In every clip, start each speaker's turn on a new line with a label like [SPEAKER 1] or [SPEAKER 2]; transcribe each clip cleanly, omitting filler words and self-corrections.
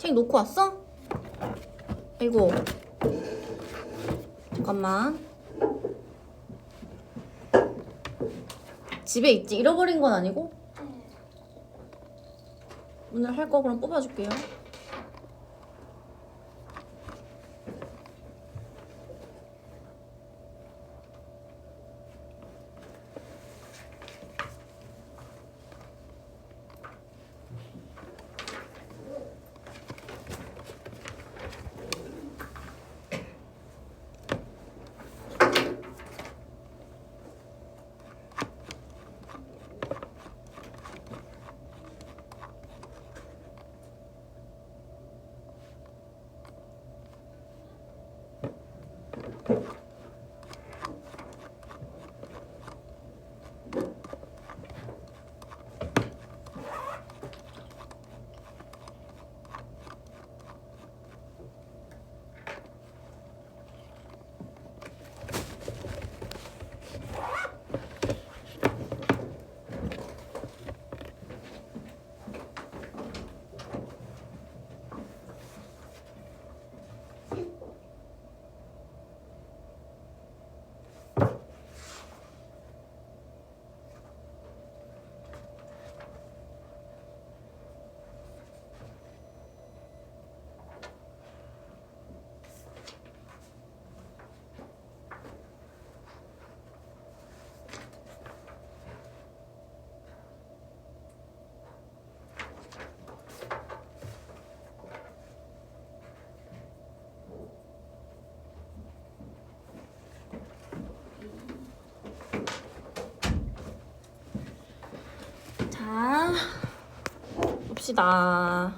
[SPEAKER 1] 책 놓고 왔어? 아이고. 잠깐만. 집에 있지? 잃어버린 건 아니고? 오늘 할 거 그럼 뽑아줄게요. 자, 봅시다.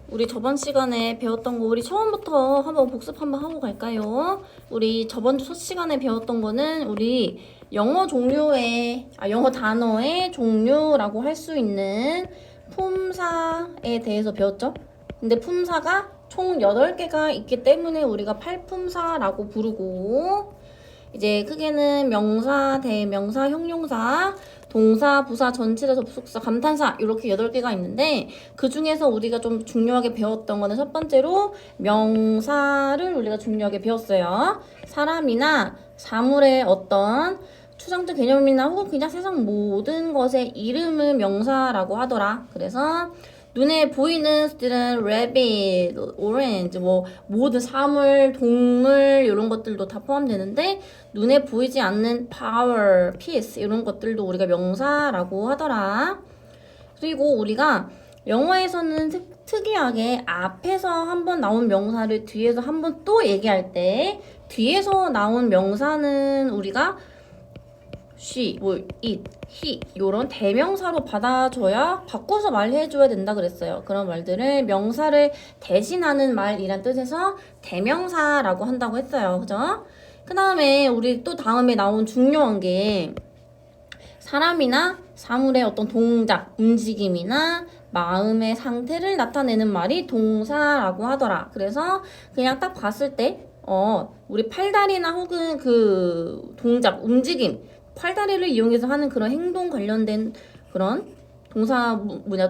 [SPEAKER 1] 우리 저번 시간에 배웠던 거 우리 처음부터 한번 복습 한번 하고 갈까요? 우리 저번 주 첫 시간에 배웠던 거는 우리 영어 종류의 영어 단어의 종류라고 할 수 있는 품사에 대해서 배웠죠? 근데 품사가 총 8개가 있기 때문에 우리가 팔품사라고 부르고, 이제 크게는 명사, 대명사, 형용사, 동사, 부사, 전치사, 접속사, 감탄사 이렇게 8개가 있는데, 그 중에서 우리가 좀 중요하게 배웠던 거는 첫 번째로 명사를 우리가 중요하게 배웠어요. 사람이나 사물의 어떤 추상적 개념이나 혹은 그냥 세상 모든 것의 이름을 명사라고 하더라. 그래서 눈에 보이는 것들은 rabbit, orange, 뭐 모든 사물, 동물 이런 것들도 다 포함되는데, 눈에 보이지 않는 power, peace 이런 것들도 우리가 명사라고 하더라. 그리고 우리가 영어에서는 특이하게 앞에서 한번 나온 명사를 뒤에서 한번 또 얘기할 때, 뒤에서 나온 명사는 우리가 she, 뭐 it, he 요런 대명사로 받아줘야 바꿔서 말해줘야 된다 그랬어요. 그런 말들을 명사를 대신하는 말이란 뜻에서 대명사라고 한다고 했어요. 그죠? 그 다음에 우리 또 다음에 나온 중요한 게 사람이나 사물의 어떤 동작, 움직임이나 마음의 상태를 나타내는 말이 동사라고 하더라. 그래서 그냥 딱 봤을 때 우리 팔다리나 혹은 그 동작, 움직임, 팔다리를 이용해서 하는 그런 행동 관련된 그런 동사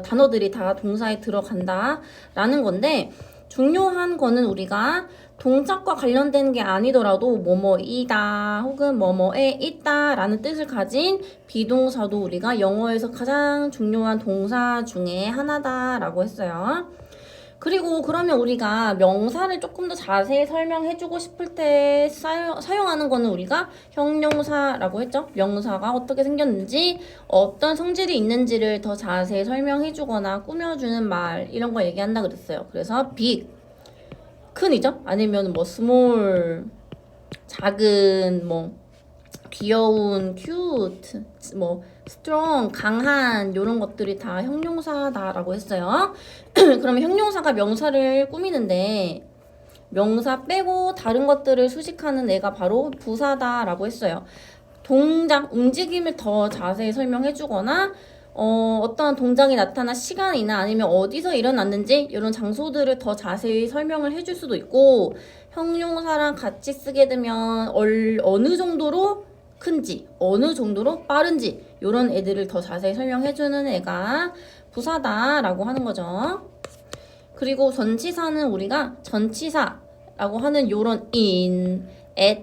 [SPEAKER 1] 단어들이 다 동사에 들어간다라는 건데, 중요한 거는 우리가 동작과 관련된 게 아니더라도 뭐뭐이다 혹은 뭐뭐에 있다라는 뜻을 가진 비동사도 우리가 영어에서 가장 중요한 동사 중에 하나다라고 했어요. 그리고 그러면 우리가 명사를 조금 더 자세히 설명해주고 싶을 때 사용하는 거는 우리가 형용사라고 했죠. 명사가 어떻게 생겼는지, 어떤 성질이 있는지를 더 자세히 설명해주거나 꾸며주는 말, 이런 거 얘기한다 그랬어요. 그래서 big, 큰이죠. 아니면 뭐 small, 작은, 뭐 귀여운, cute, 뭐 strong, 강한 이런 것들이 다 형용사다라고 했어요. 그러면 형용사가 명사를 꾸미는데 명사 빼고 다른 것들을 수식하는 애가 바로 부사다라고 했어요. 동작, 움직임을 더 자세히 설명해주거나 어떤 동작이 나타난 시간이나 아니면 어디서 일어났는지 이런 장소들을 더 자세히 설명을 해줄 수도 있고, 형용사랑 같이 쓰게 되면 어느 정도로 큰지, 어느 정도로 빠른지 이런 애들을 더 자세히 설명해주는 애가 부사다라고 하는 거죠. 그리고 전치사는 우리가 전치사라고 하는 요런 in, at,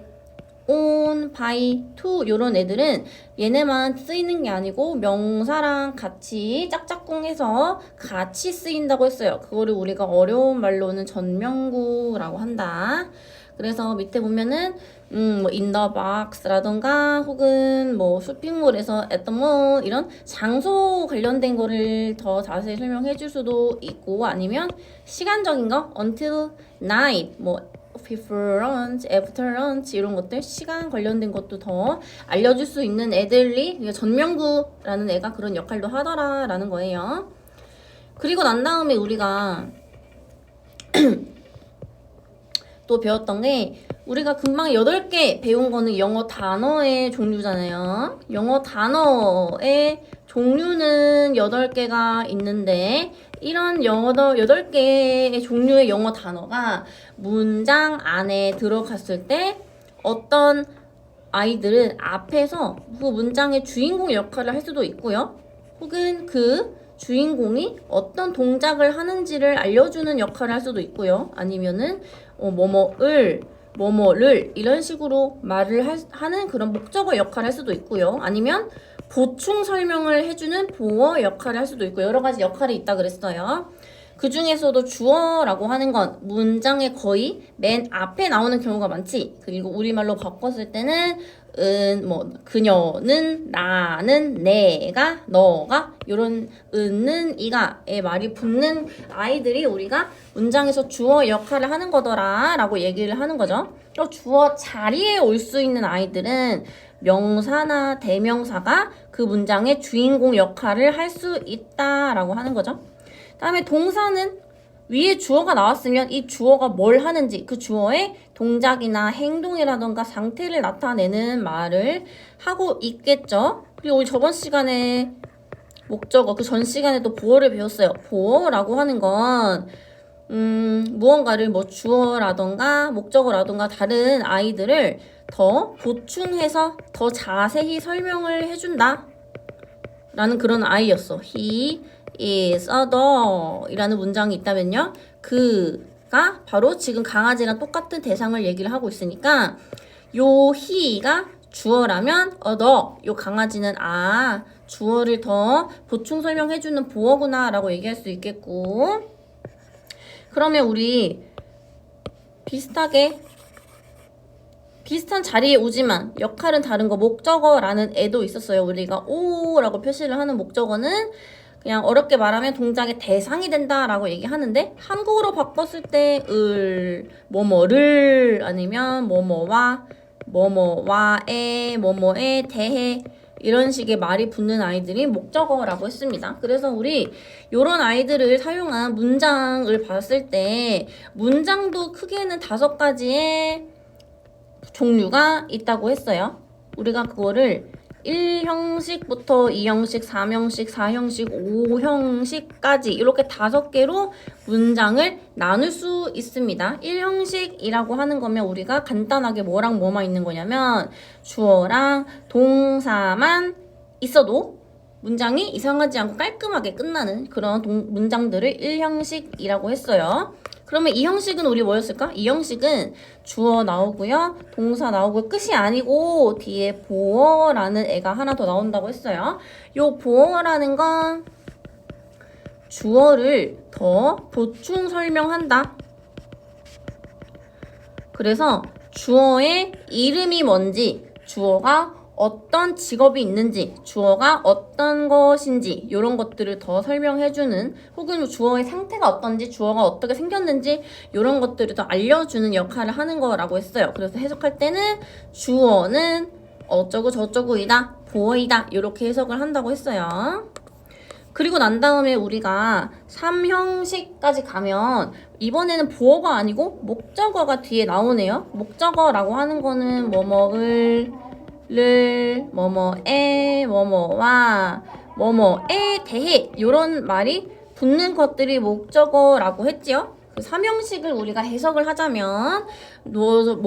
[SPEAKER 1] on, by, to 요런 애들은 얘네만 쓰이는 게 아니고 명사랑 같이 짝짝꿍해서 같이 쓰인다고 했어요. 그거를 우리가 어려운 말로는 전명구라고 한다. 그래서 밑에 보면은 뭐 in the box라던가 혹은 뭐 쇼핑몰에서 at the mall 이런 장소 관련된 거를 더 자세히 설명해 줄 수도 있고 아니면 시간적인 거 until night 뭐 before lunch, after lunch 이런 것들 시간 관련된 것도 더 알려줄 수 있는 애들이 전명구라는 애가 그런 역할도 하더라라는 거예요. 그리고 난 다음에 우리가 또 배웠던 게 우리가 금방 8개 배운 거는 영어 단어의 종류잖아요. 영어 단어의 종류는 8개가 있는데 이런 8개의 종류의 영어 단어가 문장 안에 들어갔을 때 어떤 아이들은 앞에서 그 문장의 주인공 역할을 할 수도 있고요. 혹은 그 주인공이 어떤 동작을 하는지를 알려주는 역할을 할 수도 있고요. 아니면은 뭐뭐를 이런 식으로 말을 하는 그런 목적어 역할을 할 수도 있고요. 아니면 보충 설명을 해주는 보어 역할을 할 수도 있고 여러 가지 역할이 있다 그랬어요. 그 중에서도 주어라고 하는 건 문장의 거의 맨 앞에 나오는 경우가 많지. 그리고 우리말로 바꿨을 때는 그녀는, 나는, 내가, 너가 요런 은는, 이가의 말이 붙는 아이들이 우리가 문장에서 주어 역할을 하는 거더라 라고 얘기를 하는 거죠. 또 주어 자리에 올 수 있는 아이들은 명사나 대명사가 그 문장의 주인공 역할을 할 수 있다라고 하는 거죠. 다음에 동사는 위에 주어가 나왔으면 이 주어가 뭘 하는지 그 주어의 동작이나 행동이라던가 상태를 나타내는 말을 하고 있겠죠. 그리고 우리 저번 시간에 목적어 그 전 시간에도 보어를 배웠어요. 보어라고 하는 건 무언가를 뭐 주어라던가 목적어라던가 다른 아이들을 더 보충해서 더 자세히 설명을 해준다 라는 그런 아이였어. He is a dog 이라는 문장이 있다면요. 그가 바로 지금 강아지랑 똑같은 대상을 얘기를 하고 있으니까 요 he가 주어라면 a dog 요 강아지는 주어를 더 보충 설명해주는 보어구나 라고 얘기할 수 있겠고 그러면 우리 비슷한 자리에 오지만 역할은 다른 거 목적어라는 애도 있었어요. 우리가 오라고 표시를 하는 목적어는 그냥 어렵게 말하면 동작의 대상이 된다라고 얘기하는데 한국어로 바꿨을 때 뭐뭐를 아니면 뭐뭐와에 뭐뭐에 대해 이런 식의 말이 붙는 아이들이 목적어라고 했습니다. 그래서 우리 요런 아이들을 사용한 문장을 봤을 때 문장도 크게는 5가지의 종류가 있다고 했어요. 우리가 그거를 1형식부터 2형식, 3형식, 4형식, 5형식까지 이렇게 5개로 문장을 나눌 수 있습니다. 1형식이라고 하는 거면 우리가 간단하게 뭐랑 뭐만 있는 거냐면 주어랑 동사만 있어도 문장이 이상하지 않고 깔끔하게 끝나는 그런 문장들을 1형식이라고 했어요. 그러면 2형식은 우리 뭐였을까? 2형식은 주어 나오고요. 동사 나오고 끝이 아니고 뒤에 보어라는 애가 하나 더 나온다고 했어요. 요 보어라는 건 주어를 더 보충 설명한다. 그래서 주어의 이름이 뭔지, 주어가 어떤 직업이 있는지, 주어가 어떤 것인지 이런 것들을 더 설명해주는 혹은 주어의 상태가 어떤지, 주어가 어떻게 생겼는지 이런 것들을 더 알려주는 역할을 하는 거라고 했어요. 그래서 해석할 때는 주어는 어쩌고 저쩌고이다, 보어이다 이렇게 해석을 한다고 했어요. 그리고 난 다음에 우리가 3형식까지 가면 이번에는 보어가 아니고 목적어가 뒤에 나오네요. 목적어라고 하는 거는 뭐뭐을 뭐뭐에 뭐뭐와 뭐뭐에 대해 이런 말이 붙는 것들이 목적어라고 했지요. 그 3형식을 우리가 해석을 하자면 무엇은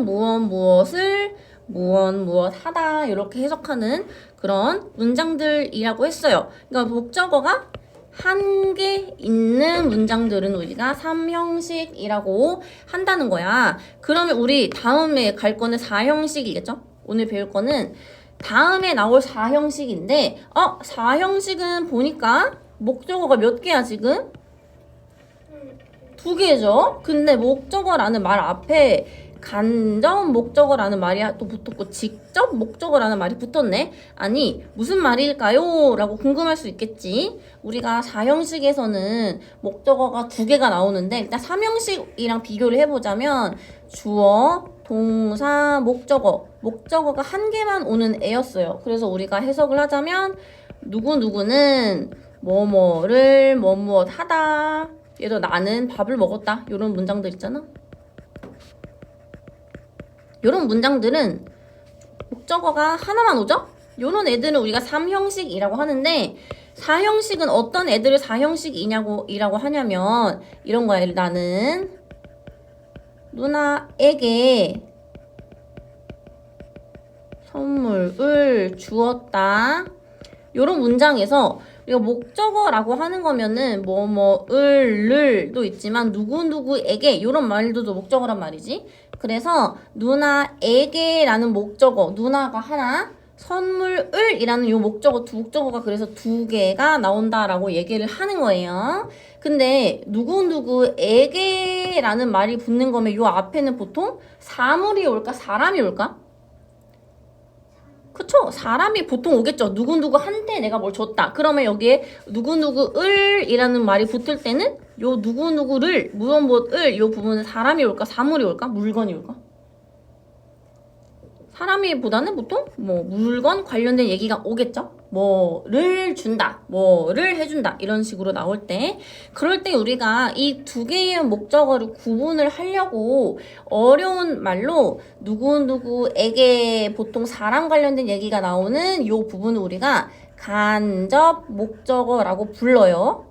[SPEAKER 1] 무엇을 무엇 하다 이렇게 해석하는 그런 문장들이라고 했어요. 그러니까 목적어가 한 개 있는 문장들은 우리가 3형식이라고 한다는 거야. 그러면 우리 다음에 갈 거는 4형식이겠죠? 오늘 배울 거는 다음에 나올 4형식인데 4형식은 보니까 목적어가 몇 개야 지금? 2개죠? 근데 목적어라는 말 앞에 간접 목적어라는 말이 또 붙었고 직접 목적어라는 말이 붙었네? 아니 무슨 말일까요? 라고 궁금할 수 있겠지. 우리가 4형식에서는 목적어가 2개가 나오는데 일단 3형식이랑 비교를 해보자면 주어, 동사, 목적어가 1개만 오는 애였어요. 그래서 우리가 해석을 하자면 누구누구는 뭐뭐를 뭐뭐 하다. 예를 들어 나는 밥을 먹었다. 이런 문장들 있잖아. 이런 문장들은 목적어가 하나만 오죠? 이런 애들은 우리가 3형식이라고 하는데 4형식은 어떤 애들을 4형식이라고 하냐면 이런 거야. 나는 누나에게 선물을 주었다. 이런 문장에서 우리가 목적어라고 하는 거면은 뭐뭐을도 있지만 누구누구에게 이런 말들도 목적어란 말이지. 그래서 누나에게라는 목적어, 누나가 하나, 선물을이라는 요 목적어가 그래서 2개가 나온다라고 얘기를 하는 거예요. 근데 누구누구에게라는 말이 붙는 거면 요 앞에는 보통 사물이 올까 사람이 올까? 그쵸? 사람이 보통 오겠죠. 누구누구한테 내가 뭘 줬다. 그러면 여기에 누구누구을이라는 말이 붙을 때는 요 누구누구를 무엇무엇을 요 부분은 사람이 올까 사물이 올까 물건이 올까? 사람이보다는 보통 뭐 물건 관련된 얘기가 오겠죠. 뭐를 준다, 뭐를 해준다 이런 식으로 나올 때 그럴 때 우리가 이 2개의 목적어를 구분을 하려고 어려운 말로 누구누구에게 보통 사람 관련된 얘기가 나오는 요 부분을 우리가 간접 목적어라고 불러요.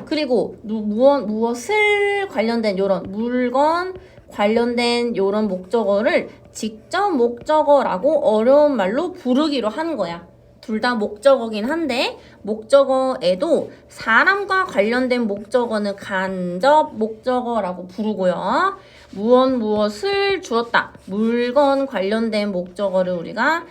[SPEAKER 1] 그리고 무엇을 관련된 요런 물건 관련된 요런 목적어를 직접 목적어라고 어려운 말로 부르기로 하는 거야. 둘 다 목적어긴 한데 목적어에도 사람과 관련된 목적어는 간접 목적어라고 부르고요. 무엇을 주었다. 물건 관련된 목적어를 우리가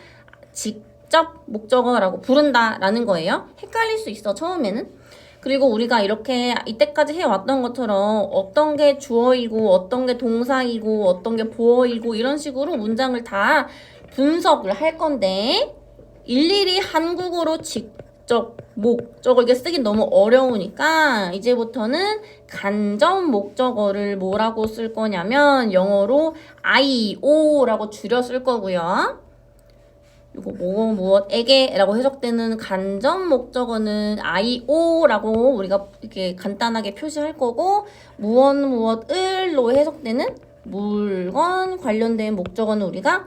[SPEAKER 1] 직접 목적어라고 부른다라는 거예요. 헷갈릴 수 있어 처음에는. 그리고 우리가 이렇게 이때까지 해왔던 것처럼 어떤 게 주어이고 어떤 게 동사이고 어떤 게 보어이고 이런 식으로 문장을 다 분석을 할 건데 일일이 한국어로 직접 목적어 이게 쓰기 너무 어려우니까 이제부터는 간접 목적어를 뭐라고 쓸 거냐면 영어로 IO라고 줄여 쓸 거고요. 이거 무엇에게 라고 해석되는 간접 목적어는 IO라고 우리가 이렇게 간단하게 표시할 거고 무엇을로 해석되는 물건 관련된 목적어는 우리가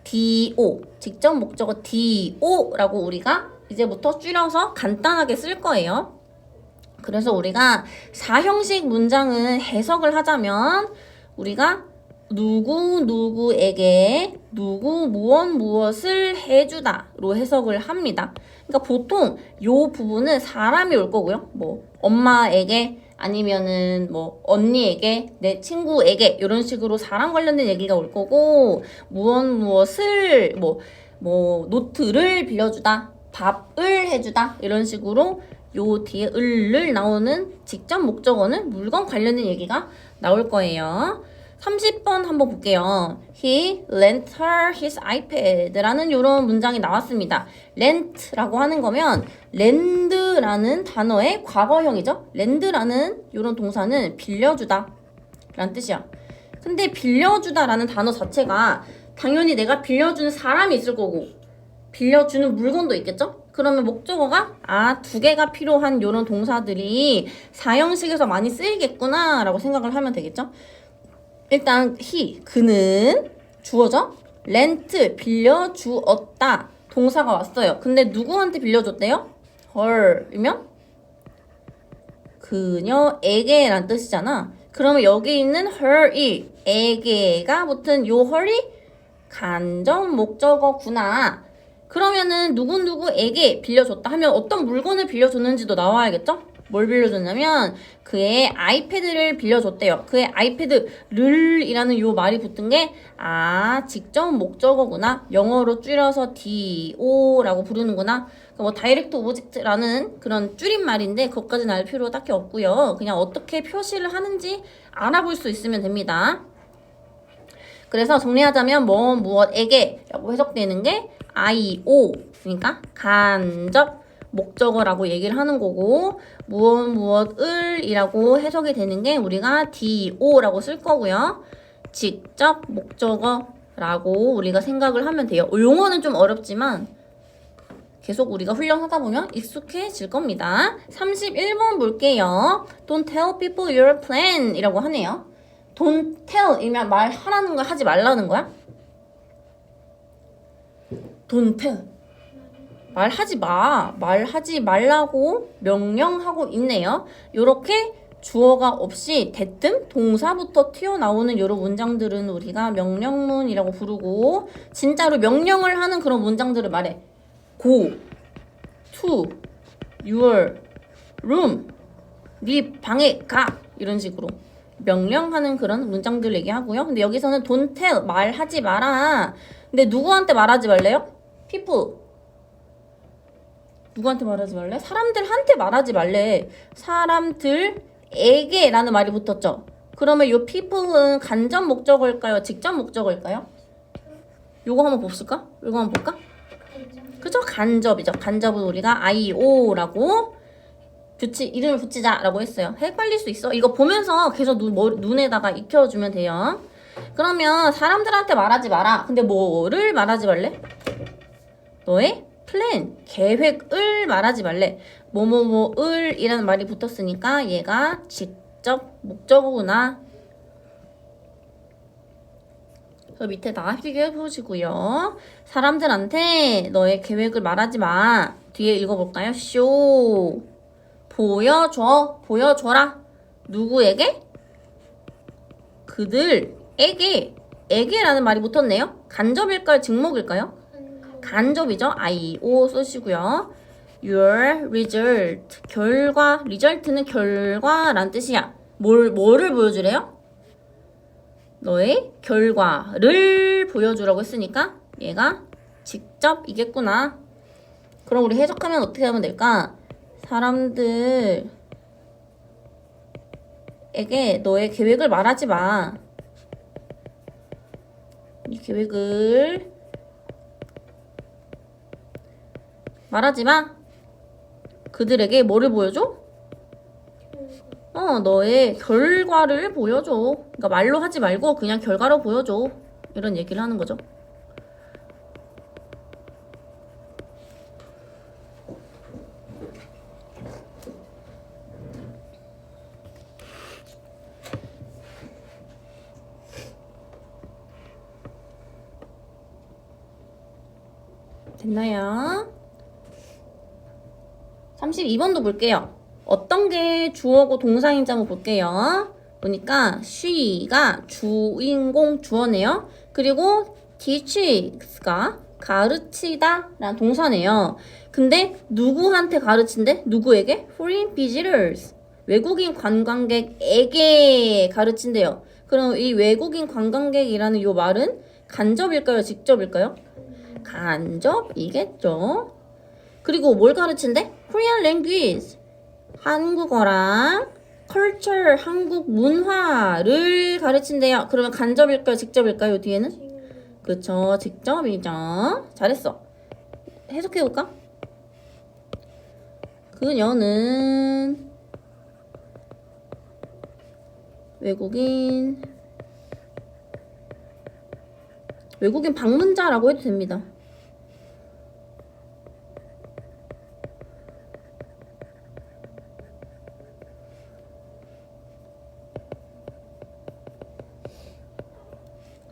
[SPEAKER 1] DO, 직접 목적어 DO라고 우리가 이제부터 줄여서 간단하게 쓸 거예요. 그래서 우리가 4형식 문장은 해석을 하자면 우리가 누구에게 무엇을 해주다로 해석을 합니다. 그러니까 보통 요 부분은 사람이 올 거고요. 뭐 엄마에게 아니면은 뭐 언니에게 내 친구에게 이런 식으로 사람 관련된 얘기가 올 거고 무엇을 뭐 노트를 빌려주다 밥을 해주다 이런 식으로 요 뒤에 을을 나오는 직접 목적어는 물건 관련된 얘기가 나올 거예요. 30번 한번 볼게요. He lent her his iPad라는 이런 문장이 나왔습니다. lent라고 하는 거면 lend라는 단어의 과거형이죠. lend라는 이런 동사는 빌려주다 라는 뜻이야. 근데 빌려주다라는 단어 자체가 당연히 내가 빌려주는 사람이 있을 거고 빌려주는 물건도 있겠죠? 그러면 목적어가 2개가 필요한 이런 동사들이 4형식에서 많이 쓰이겠구나 라고 생각을 하면 되겠죠? 일단 그는 주어죠? lent 빌려주었다 동사가 왔어요. 근데 누구한테 빌려줬대요? her이면 그녀에게 라는 뜻이잖아. 그러면 여기 있는 her이 에게가 붙은 요 her이 간접 목적어구나. 그러면은 누구에게 빌려줬다 하면 어떤 물건을 빌려줬는지도 나와야겠죠? 뭘 빌려줬냐면 그의 아이패드를 빌려줬대요. 그의 아이패드를 이라는 요 말이 붙은 게 직접 목적어구나. 영어로 줄여서 DO라고 부르는구나. 뭐 다이렉트 오브젝트라는 그런 줄임말인데 그것까지는 알 필요 딱히 없고요. 그냥 어떻게 표시를 하는지 알아볼 수 있으면 됩니다. 그래서 정리하자면 무엇에게 라고 해석되는 게 IO 그러니까 간접 목적어라고 얘기를 하는 거고 무엇을 이라고 해석이 되는 게 우리가 DO라고 쓸 거고요. 직접 목적어라고 우리가 생각을 하면 돼요. 용어는 좀 어렵지만 계속 우리가 훈련하다 보면 익숙해질 겁니다. 31번 볼게요. Don't tell people your plan 이라고 하네요. Don't tell 이면 말하라는 걸 하지 말라는 거야? Don't tell 말하지 마. 말하지 말라고 명령하고 있네요. 요렇게 주어가 없이 대뜸 동사부터 튀어나오는 이런 문장들은 우리가 명령문이라고 부르고 진짜로 명령을 하는 그런 문장들을 말해. Go to your room. 네 방에 가. 이런 식으로 명령하는 그런 문장들 얘기하고요. 근데 여기서는 don't tell 말하지 마라. 근데 누구한테 말하지 말래요? people. 누구한테 말하지 말래? 사람들한테 말하지 말래. 사람들에게 라는 말이 붙었죠. 그러면 요 people은 간접 목적어일까요? 직접 목적어일까요? 요거 한번 봅시까? 요거 한번 볼까? 그죠? 간접이죠. 간접은 우리가 IO라고 이름을 붙이자라고 했어요. 헷갈릴 수 있어. 이거 보면서 계속 눈에다가 익혀주면 돼요. 그러면 사람들한테 말하지 마라. 근데 뭐를 말하지 말래? 너의 플랜, 계획을 말하지 말래. 뭐뭐뭐을 이라는 말이 붙었으니까 얘가 직접 목적어구나. 그래서 밑에다 비교해 보시고요. 사람들한테 너의 계획을 말하지 마. 뒤에 읽어볼까요? 쇼. 보여줘라. 누구에게? 그들에게. 에게라는 말이 붙었네요. 간접일까요? 직목일까요? 간접이죠. IO 쓰시고요. Your result. 결과. result는 결과란 뜻이야. 뭐를 보여주래요? 너의 결과를 보여주라고 했으니까 얘가 직접이겠구나. 그럼 우리 해석하면 어떻게 하면 될까? 사람들에게 너의 계획을 말하지 마. 이 계획을 말하지 마. 그들에게 뭐를 보여줘? 너의 결과를 보여줘. 그러니까 말로 하지 말고 그냥 결과로 보여줘. 이런 얘기를 하는 거죠. 됐나요? 32번도 볼게요. 어떤 게 주어고 동사인지 한번 볼게요. 보니까 she가 주인공 주어네요. 그리고 teach가 가르치다 라는 동사네요. 근데 누구한테 가르친대? 누구에게? foreign visitors. 외국인 관광객에게 가르친대요. 그럼 이 외국인 관광객이라는 이 말은 간접일까요? 직접일까요? 간접이겠죠. 그리고 뭘 가르친대? Korean language. 한국어랑 culture, 한국 문화를 가르친대요. 그러면 간접일까요? 직접일까요? 뒤에는? 그쵸. 직접이죠. 잘했어. 해석해볼까? 그녀는 외국인 방문자라고 해도 됩니다.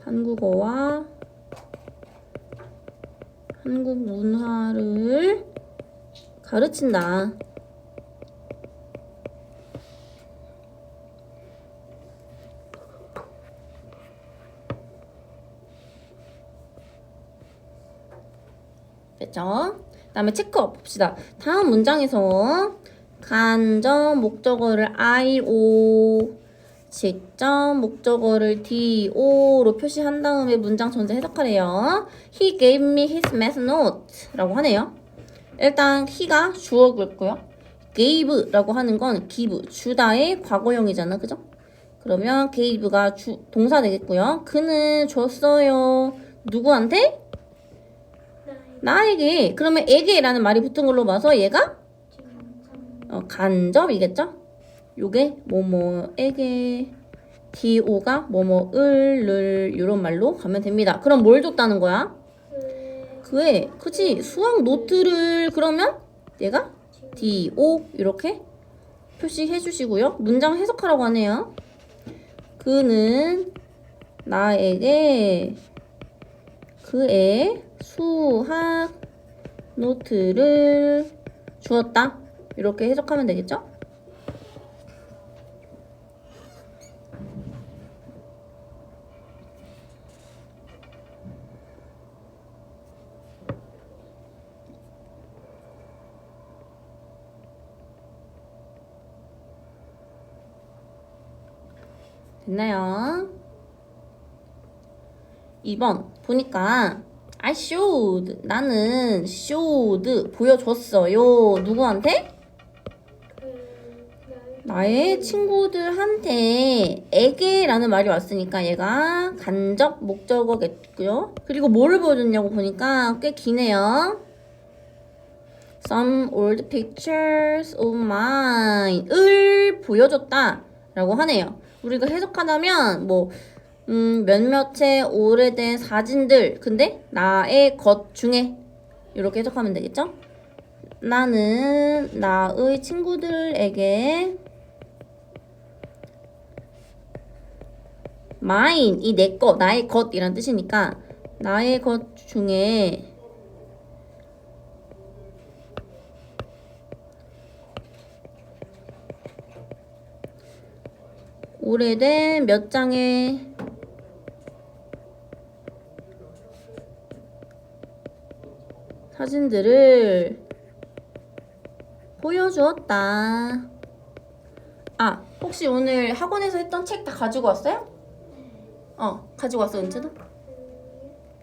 [SPEAKER 1] 한국어와 한국 문화를 가르친다. 됐죠? 그 다음에 체크업 봅시다. 다음 문장에서 간접 목적어를 IO, 직접 목적어를 DO로 표시한 다음에 문장 전체 해석하래요. He gave me his math note 라고 하네요. 일단 he가 주어였고요. gave라고 하는 건 give, 주다의 과거형이잖아. 그죠? 그러면 gave가 동사 되겠고요. 그는 줬어요. 누구한테? 나에게. 그러면 에게라는 말이 붙은 걸로 봐서 얘가 간접이겠죠? 요게 뭐뭐에게, DO가 뭐뭐을 이런 말로 가면 됩니다. 그럼 뭘 줬다는 거야? 그에, 그치? 수학 노트를 그러면 얘가 DO 이렇게 표시해 주시고요. 문장 해석하라고 하네요. 그는 나에게 그의 수학 노트를 주었다. 이렇게 해석하면 되겠죠? 됐나요? 2번 보니까 I showed, 나는 showed, 보여줬어요. 누구한테? 나의 친구들한테 에게라는 말이 왔으니까 얘가 간접 목적어겠고요. 그리고 뭐를 보여줬냐고 보니까 꽤 기네요. Some old pictures of mine 을 보여줬다 라고 하네요. 우리가 해석하자면 뭐 몇몇의 오래된 사진들, 근데 나의 것 중에 이렇게 해석하면 되겠죠? 나는 나의 친구들에게 mine, 이 내 것, 나의 것이란 뜻이니까 나의 것 중에 오래된 몇 장의 사진들을 보여주었다. 아, 혹시 오늘 학원에서 했던 책 다 가지고 왔어요? 가지고 왔어, 은채도?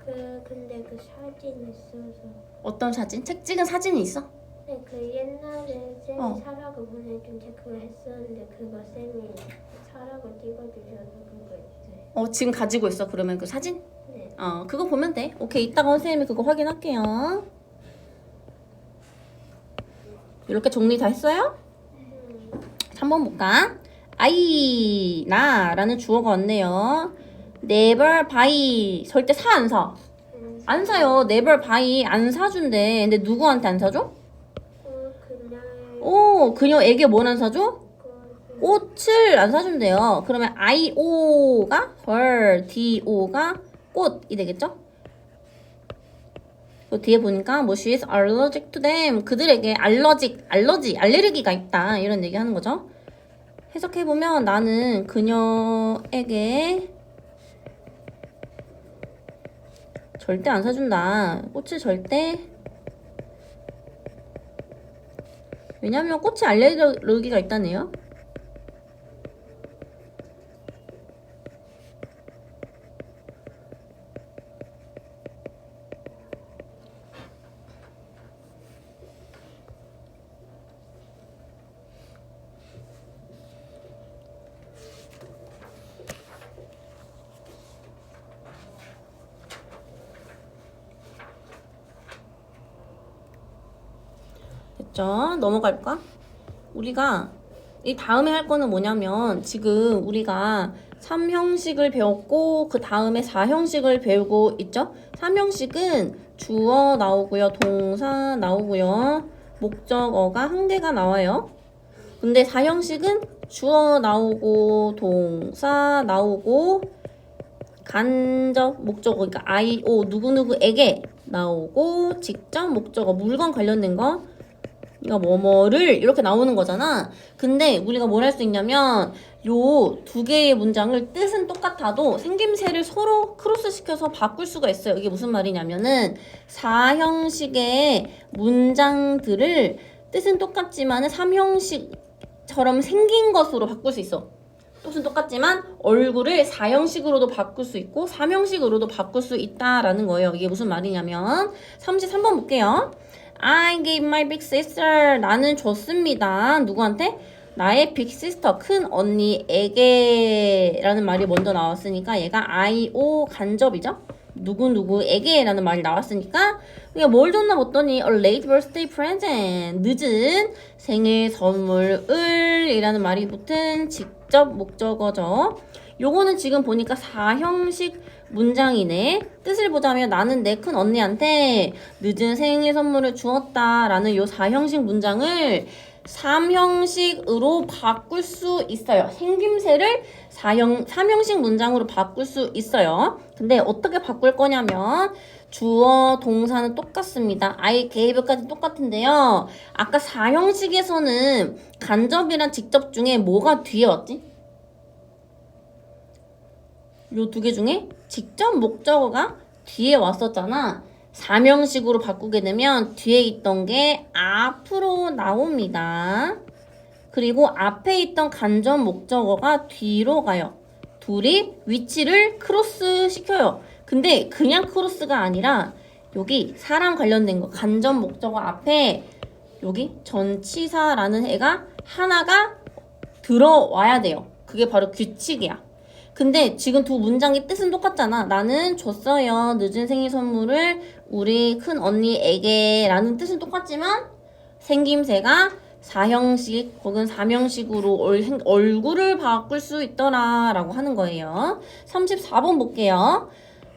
[SPEAKER 2] 근데 그 사진 있어서.
[SPEAKER 1] 어떤 사진? 책 찍은 사진이 있어?
[SPEAKER 2] 네, 그 옛날에 쌤이 사라고 보내준 책 그거 했었는데 그거 쌤이 사라고 찍어주셔서 그거 있어요.
[SPEAKER 1] 지금 가지고 있어, 그러면 그 사진?
[SPEAKER 2] 네.
[SPEAKER 1] 그거 보면 돼. 오케이, 이따가 선생님이 그거 확인할게요. 이렇게 정리 다 했어요? 3번 볼까? I, 나라는 주어가 왔네요. never buy, 절대 사 안 사? 안 사요. never buy, 안 사준대. 근데 누구한테 안 사줘?
[SPEAKER 2] 그날
[SPEAKER 1] 그녀에게 뭘 안 사줘? 꽃을 안 사준대요. 그러면 IO가 her, DO가 꽃이 되겠죠? 그 뒤에 보니까 뭐 she is allergic to them, 그들에게 알레르기가 있다 이런 얘기 하는 거죠. 해석해보면 나는 그녀에게 절대 안 사준다. 꽃을 절대. 왜냐면 꽃에 알레르기가 있다네요. 됐죠? 넘어갈까? 우리가 이 다음에 할 거는 뭐냐면 지금 우리가 3형식을 배웠고 그 다음에 4형식을 배우고 있죠? 3형식은 주어 나오고요. 동사 나오고요. 목적어가 한 개가 나와요. 근데 4형식은 주어 나오고 동사 나오고 간접 목적어, 그러니까 IO 누구누구에게 나오고 직접 목적어 물건 관련된 거 이거 뭐뭐를 이렇게 나오는 거잖아. 근데 우리가 뭘 할 수 있냐면 요 두 개의 문장을 뜻은 똑같아도 생김새를 서로 크로스 시켜서 바꿀 수가 있어요. 이게 무슨 말이냐면은 4형식의 문장들을 뜻은 똑같지만 3형식처럼 생긴 것으로 바꿀 수 있어. 뜻은 똑같지만 얼굴을 4형식으로도 바꿀 수 있고 3형식으로도 바꿀 수 있다라는 거예요. 이게 무슨 말이냐면 33번 볼게요. I gave my big sister. 나는 줬습니다. 누구한테? 나의 빅 시스터, 큰 언니에게 라는 말이 먼저 나왔으니까 얘가 I-O 간접이죠? 누구누구에게 라는 말이 나왔으니까 그냥 뭘 줬나 봤더니 a late birthday present, 늦은 생일 선물을 이라는 말이 붙은 직접 목적어죠. 요거는 지금 보니까 4형식 문장이네. 뜻을 보자면 나는 내 큰 언니한테 늦은 생일 선물을 주었다 라는 요 4형식 문장을 3형식으로 바꿀 수 있어요. 생김새를 3형식 문장으로 바꿀 수 있어요. 근데 어떻게 바꿀 거냐면 주어, 동사는 똑같습니다. I gave까지 똑같은데요. 아까 4형식에서는 간접이랑 직접 중에 뭐가 뒤에 왔지? 요 두 개 중에 직접 목적어가 뒤에 왔었잖아. 3형식으로 바꾸게 되면 뒤에 있던 게 앞으로 나옵니다. 그리고 앞에 있던 간접 목적어가 뒤로 가요. 둘이 위치를 크로스 시켜요. 근데 그냥 크로스가 아니라 여기 사람 관련된 거 간접 목적어 앞에 여기 전치사라는 애가 하나가 들어와야 돼요. 그게 바로 규칙이야. 근데 지금 두 문장의 뜻은 똑같잖아. 나는 줬어요. 늦은 생일 선물을 우리 큰 언니에게 라는 뜻은 똑같지만 생김새가 4형식 혹은 3형식으로 얼굴을 바꿀 수 있더라 라고 하는 거예요. 34번 볼게요.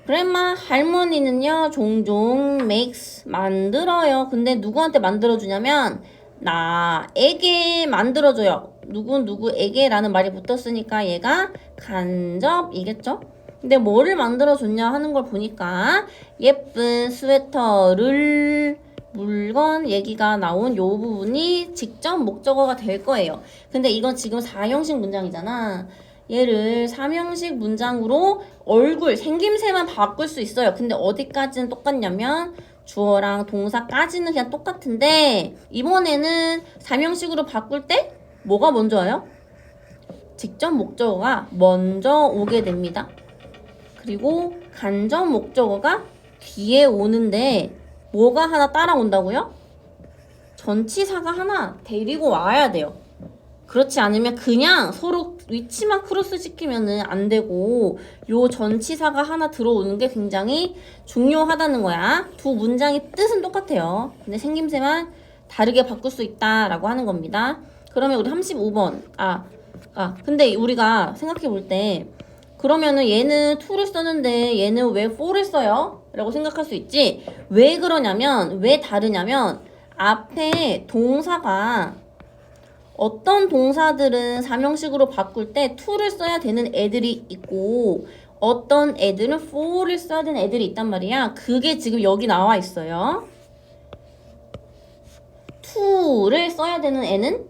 [SPEAKER 1] grandma 할머니는요 종종 makes 만들어요. 근데 누구한테 만들어주냐면 나에게 만들어줘요. 누구에게 라는 말이 붙었으니까 얘가 간접이겠죠? 근데 뭐를 만들어줬냐 하는 걸 보니까 예쁜 스웨터를 물건 얘기가 나온 요 부분이 직접 목적어가 될 거예요. 근데 이건 지금 4형식 문장이잖아. 얘를 3형식 문장으로 얼굴, 생김새만 바꿀 수 있어요. 근데 어디까지는 똑같냐면 주어랑 동사까지는 그냥 똑같은데 이번에는 3형식으로 바꿀 때 뭐가 먼저 와요? 직접 목적어가 먼저 오게 됩니다. 그리고 간접 목적어가 뒤에 오는데 뭐가 하나 따라온다고요? 전치사가 하나 데리고 와야 돼요. 그렇지 않으면 그냥 서로 위치만 크로스 시키면은 안 되고 요 전치사가 하나 들어오는 게 굉장히 중요하다는 거야. 두 문장의 뜻은 똑같아요. 근데 생김새만 다르게 바꿀 수 있다라고 하는 겁니다. 그러면 우리 35번 근데 우리가 생각해 볼 때 그러면은 얘는 to를 썼는데 얘는 왜 for를 써요? 라고 생각할 수 있지. 왜 그러냐면 왜 다르냐면 앞에 동사가 어떤 동사들은 3형식으로 바꿀 때 to를 써야 되는 애들이 있고 어떤 애들은 for를 써야 되는 애들이 있단 말이야. 그게 지금 여기 나와 있어요. to를 써야 되는 애는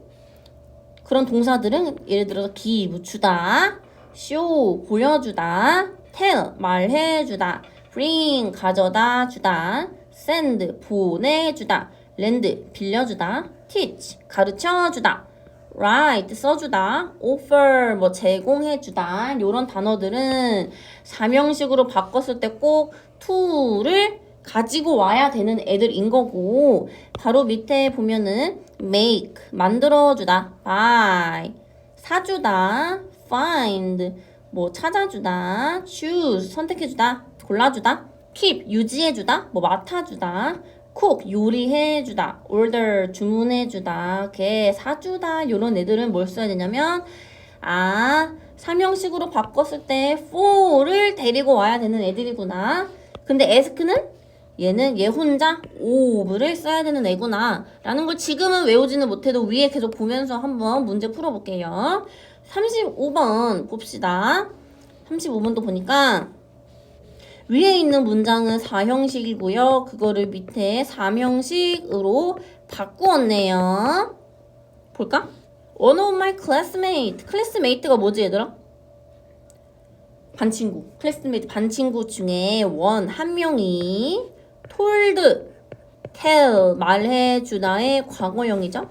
[SPEAKER 1] 그런 동사들은 예를 들어서 give 주다, show 보여주다, tell 말해주다, bring 가져다 주다, send 보내주다, lend 빌려주다, teach 가르쳐주다, write 써주다, offer 제공해주다 요런 단어들은 3형식으로 바꿨을 때 꼭 to를 가지고 와야 되는 애들인 거고 바로 밑에 보면은 make 만들어주다, buy 사주다, find 찾아주다, choose 선택해주다, 골라주다, keep 유지해주다, 맡아주다, cook 요리해주다, order 주문해주다, 사주다 요런 애들은 뭘 써야 되냐면 3형식으로 바꿨을 때 for를 데리고 와야 되는 애들이구나. 근데 ask는 얘는 얘 혼자 of를 써야 되는 애구나 라는 걸 지금은 외우지는 못해도 위에 계속 보면서 한번 문제 풀어볼게요. 35번 봅시다. 35번도 보니까 위에 있는 문장은 4형식이고요. 그거를 밑에 3형식으로 바꾸었네요. 볼까? One of my classmates. 클래스메이트가 뭐지 얘들아? 반친구. 클래스메이트 반친구 중에 한 명이 told tell 말해주다의 과거형이죠.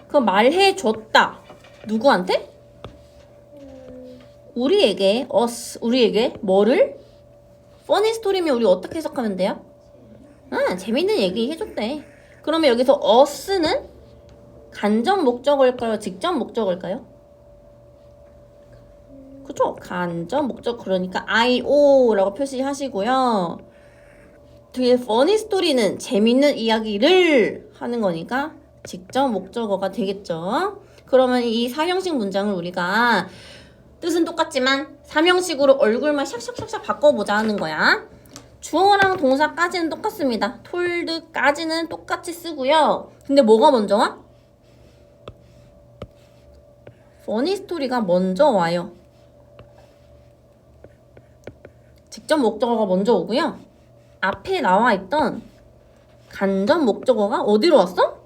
[SPEAKER 1] 그 말해줬다. 누구한테? 우리에게 us 우리에게 뭐를? funny story면 우리 어떻게 해석하면 돼요? 재밌는 얘기 해줬대. 그러면 여기서 us는 간접 목적어일까요? 직접 목적어일까요? 그쵸? 간접 목적 그러니까 IO라고 표시하시고요. 뒤에 funny story는 재밌는 이야기를 하는 거니까 직접 목적어가 되겠죠. 그러면 이 사형식 문장을 우리가 뜻은 똑같지만 삼형식으로 얼굴만 샥샥샥샥 바꿔보자 하는 거야. 주어랑 동사까지는 똑같습니다. told까지는 똑같이 쓰고요. 근데 뭐가 먼저 와? funny story가 먼저 와요. 직접 목적어가 먼저 오고요. 앞에 나와 있던 간접 목적어가 어디로 왔어?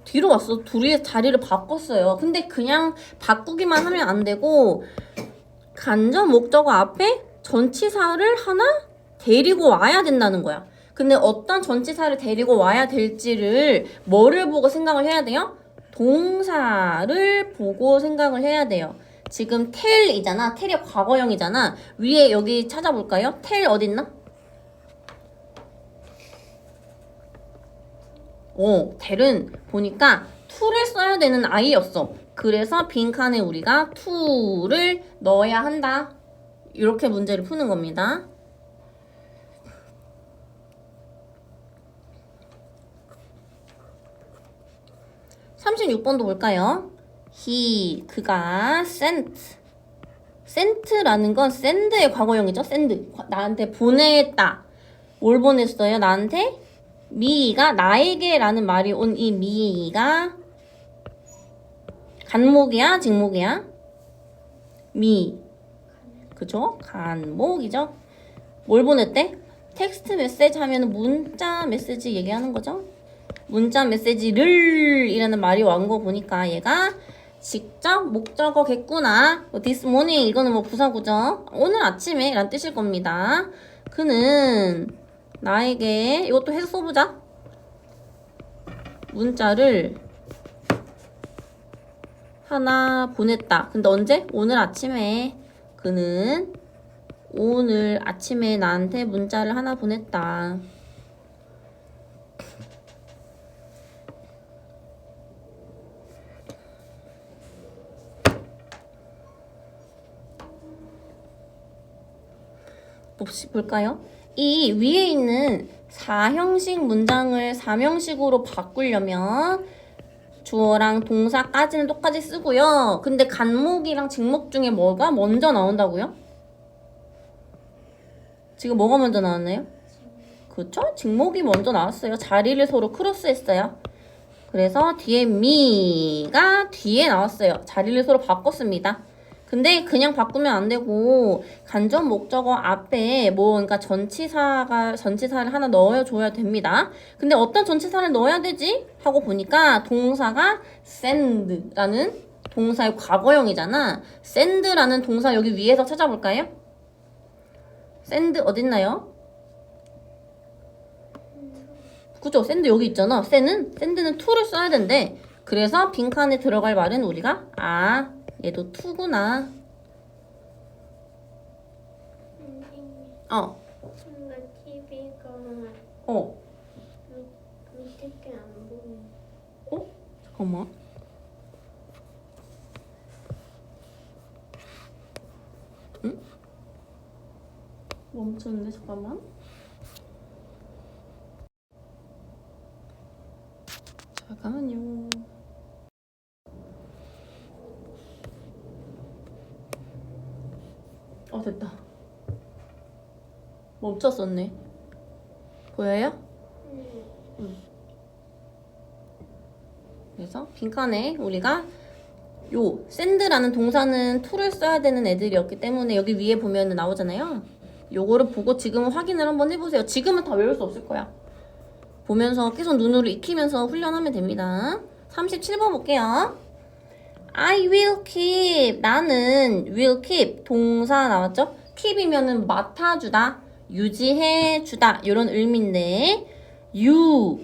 [SPEAKER 1] 뒤로 왔어. 둘이 자리를 바꿨어요. 근데 그냥 바꾸기만 하면 안 되고 간접 목적어 앞에 전치사를 하나 데리고 와야 된다는 거야. 근데 어떤 전치사를 데리고 와야 될지를 뭐를 보고 생각을 해야 돼요? 동사를 보고 생각을 해야 돼요. 지금 tell이잖아. tell이 과거형이잖아. 위에 여기 찾아볼까요? tell 어딨나? tell은 보니까 to를 써야 되는 아이였어. 그래서 빈칸에 우리가 to를 넣어야 한다. 이렇게 문제를 푸는 겁니다. (36번도) 볼까요? 그가 sent라는 건 send의 과거형이죠. send 나한테 보냈다. 뭘 보냈어요? 나한테? 미가 나에게 라는 말이 온 이 미가 간목이야? 직목이야? 미 그죠? 간목이죠. 뭘 보냈대? 텍스트 메시지 하면 문자 메시지 얘기하는 거죠. 문자 메시지를 이라는 말이 온 거 보니까 얘가 직접 목적어겠구나. this morning 이거는 뭐 부사구죠. 오늘 아침에 란 뜻일 겁니다. 그는 나에게 이것도 해서 써보자. 문자를 하나 보냈다. 근데 언제? 오늘 아침에. 그는 오늘 아침에 나한테 문자를 하나 보냈다. 볼까요? 이 위에 있는 4형식 문장을 3형식으로 바꾸려면 주어랑 동사까지는 똑같이 쓰고요. 근데 간목이랑 직목 중에 뭐가 먼저 나온다고요? 지금 뭐가 먼저 나왔나요? 그렇죠? 직목이 먼저 나왔어요. 자리를 서로 크로스했어요. 그래서 뒤에 미가 뒤에 나왔어요. 자리를 서로 바꿨습니다. 근데 그냥 바꾸면 안 되고 간접 목적어 앞에 그러니까 전치사를 하나 넣어줘야 됩니다. 근데 어떤 전치사를 넣어야 되지? 하고 보니까 동사가 send라는 동사의 과거형이잖아. send라는 동사 여기 위에서 찾아볼까요? send 어딨나요? 그죠? send 여기 있잖아. send는 to를 써야 된대. 그래서 빈칸에 들어갈 말은 우리가 얘도 to구나.
[SPEAKER 2] 뭔가 TV가 밑에 게 안 보여.
[SPEAKER 1] 잠깐만. 응? 멈췄는데 잠깐만. 잠깐만요. 됐다. 멈췄었네. 보여요? 응. 그래서 빈칸에 우리가 send라는 동사는 to를 써야 되는 애들이었기 때문에 여기 위에 보면 나오잖아요. 요거를 보고 지금은 확인을 한번 해보세요. 지금은 다 외울 수 없을 거야. 보면서 계속 눈으로 익히면서 훈련하면 됩니다. 37번 볼게요. I will keep. 나는 will keep. 동사 나왔죠? keep이면은 맡아주다. 유지해 주다 이런 의미인데 you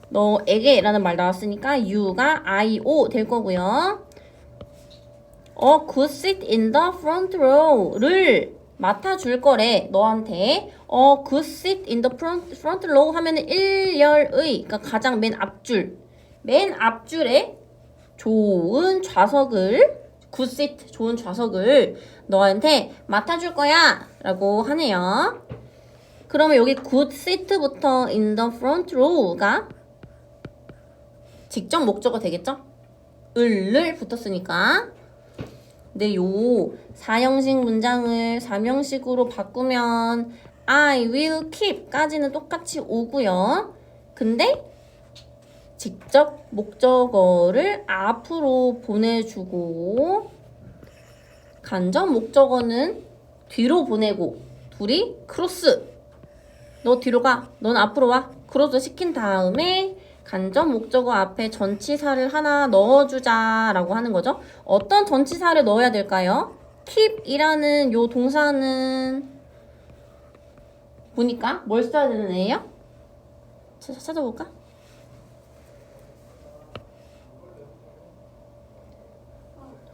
[SPEAKER 1] 너에게 라는 말 나왔으니까 you가 IO 될 거고요. could sit in the front row를 맡아줄 거래 너한테. could sit in the front row 하면은 1열의 그러니까 가장 맨 앞줄에 좋은 좌석을 good seat 좋은 좌석을 너한테 맡아줄 거야 라고 하네요. 그러면 여기 good seat부터 in the front row가 직접 목적어 되겠죠? 을을 붙었으니까. 근데 요 4형식 문장을 3형식으로 바꾸면 I will keep 까지는 똑같이 오고요. 근데 직접 목적어를 앞으로 보내주고 간접 목적어는 뒤로 보내고 둘이 크로스. 너 뒤로 가. 넌 앞으로 와. 크로스 시킨 다음에 간접 목적어 앞에 전치사를 하나 넣어주자라고 하는 거죠. 어떤 전치사를 넣어야 될까요? keep이라는 요 동사는 보니까 뭘 써야 되는 애예요? 찾아볼까?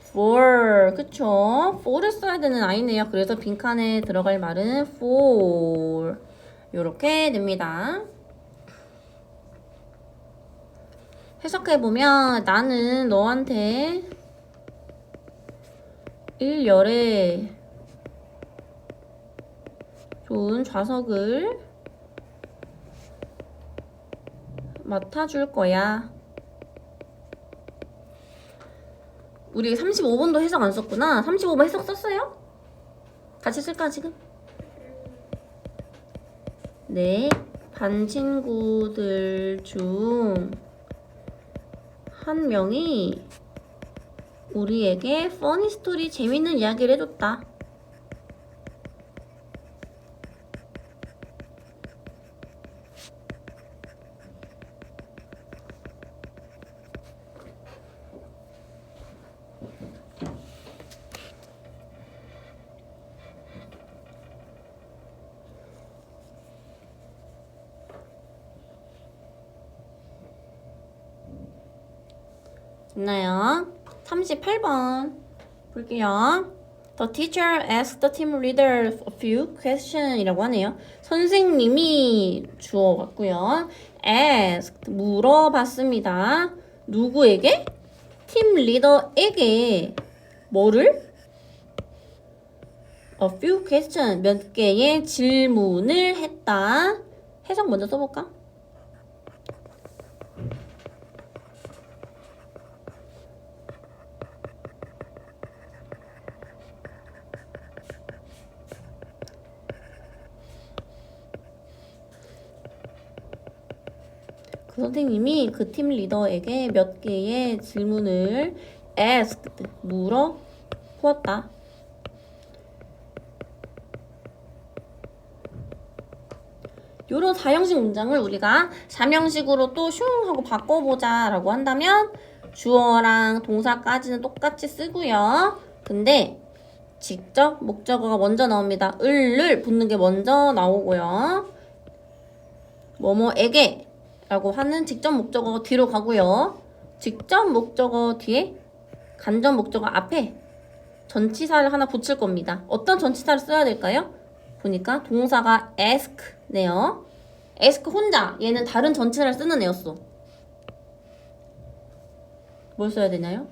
[SPEAKER 1] for, 그쵸? for를 써야 되는 아이네요. 그래서 빈칸에 들어갈 말은 for 요렇게 됩니다. 해석해보면 나는 너한테 1열에 좋은 좌석을 맡아줄 거야. 우리 35번도 해석 안 썼구나. 35번 해석 썼어요? 같이 쓸까 지금? 네, 반 친구들 중 한 명이 우리에게 퍼니 스토리 재밌는 이야기를 해줬다. 됐나요? 38번 볼게요. The teacher asked the team leader a few questions 이라고 하네요. 선생님이 주어왔고요. asked 물어봤습니다. 누구에게? 팀 리더에게 뭐를? A few questions 몇 개의 질문을 했다. 해석 먼저 써볼까? 그 선생님이 그 팀 리더에게 몇 개의 질문을 asked 물어보았다. 요런 4형식 문장을 우리가 3형식으로 또 슝 하고 바꿔보자 라고 한다면 주어랑 동사까지는 똑같이 쓰고요. 근데 직접 목적어가 먼저 나옵니다. 을을 붙는 게 먼저 나오고요. 뭐뭐에게 라고 하는 직접 목적어가 뒤로 가고요. 직접 목적어 뒤에 간접 목적어 앞에 전치사를 하나 붙일 겁니다. 어떤 전치사를 써야 될까요? 보니까 동사가 ask네요. ask 혼자 얘는 다른 전치사를 쓰는 애였어. 뭘 써야 되나요?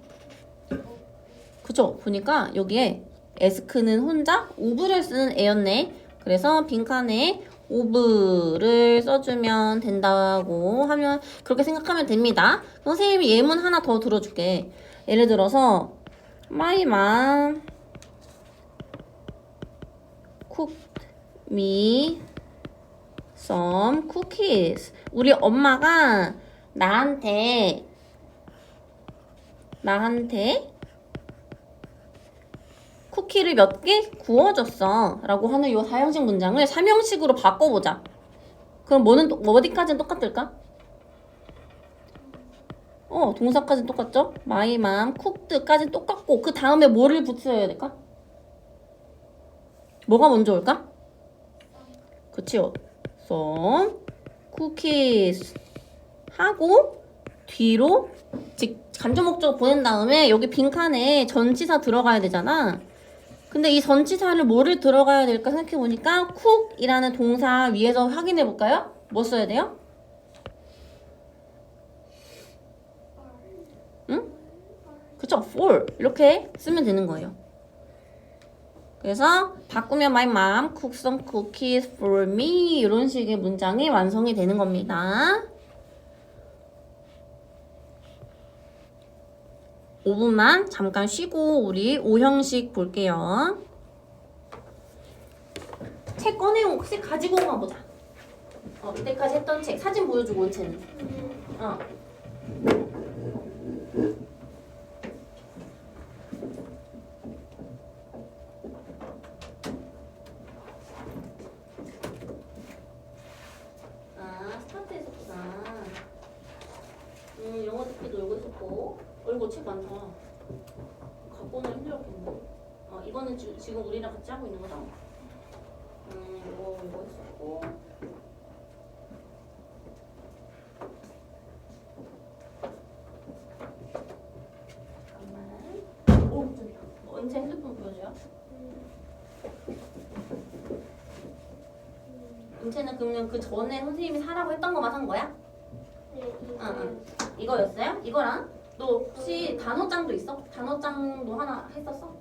[SPEAKER 1] 그죠? 보니까 여기에 ask는 혼자 of를 쓰는 애였네. 그래서 빈칸에 of를 써주면 된다고 하면 그렇게 생각하면 됩니다. 선생님이 예문 하나 더 들어줄게. 예를 들어서 My mom cooked me some cookies. 우리 엄마가 나한테 쿠키를 몇 개 구워줬어 라고 하는 요 4형식 문장을 3형식으로 바꿔보자. 그럼 뭐는 어디까지는 똑같을까? 동사까지는 똑같죠? My mom cooked까지는 똑같고 그 다음에 뭐를 붙여야 될까? 뭐가 먼저 올까? 그치요? some cookies 하고 뒤로 간접 목적 보낸 다음에 여기 빈칸에 전치사 들어가야 되잖아. 근데 이 전치사를 뭐를 들어가야 될까 생각해보니까 cook이라는 동사 위에서 확인해 볼까요? 뭐 써야 돼요? 응? 그쵸? for 이렇게 쓰면 되는 거예요. 그래서 바꾸면 my mom cooked some cookies for me 이런 식의 문장이 완성이 되는 겁니다. 5분만 잠깐 쉬고 우리 5형식 볼게요. 책 꺼내온 혹시 가지고 가보자. 이때까지 했던 책 사진 보여주고 온채는. 스타트 했었구나. 영어 듣기도 이거 했었고. 이거 책 많다. 갖고 오느라 힘들었겠네. 이거는 지금 우리랑 같이 하고 있는 거죠? 이거 했었고. 잠깐만. 오, 저기다. 언제 핸드폰 보여줘요? 은채는 그러면 그 전에 선생님이 사라고 했던 거만 산 거야?
[SPEAKER 2] 네,
[SPEAKER 1] 이거였어요? 이거랑? 너 혹시 단어장도 있어? 단어장도 하나 했었어?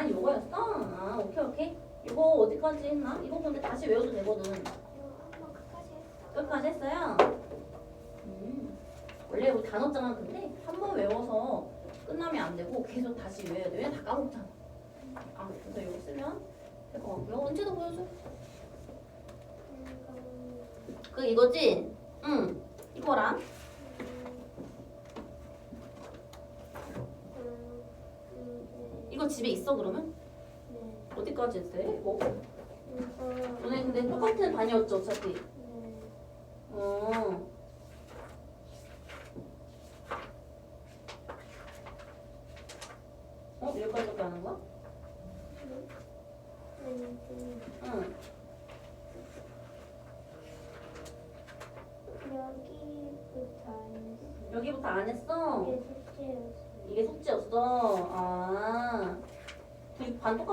[SPEAKER 1] 요거였어? 오케이. 이거 어디까지 했나? 이거 근데 다시 외워도 되거든.
[SPEAKER 2] 한번 끝까지 했어.
[SPEAKER 1] 끝까지 했어요? 원래 우리 단어장은 근데 한 번 외워서 끝나면 안 되고 계속 다시 외워야 돼. 왜냐면 다 까먹잖아. 그래서 이거 쓰면 될 것 같고요. 언제도 보여줘. 이거지? 이거랑 이거 집에 있어 그러면?
[SPEAKER 2] 네.
[SPEAKER 1] 어디까지 했대? 뭐?
[SPEAKER 2] 이거.
[SPEAKER 1] 너네 근데 똑같은 반이었죠 어차피?
[SPEAKER 2] 네.
[SPEAKER 1] 여기까지밖에 안 한 거야? 응. 여기부터 안 했어?
[SPEAKER 2] 이게 숙제였어.
[SPEAKER 1] 이게 숙제였어? 둘이 반 똑같아.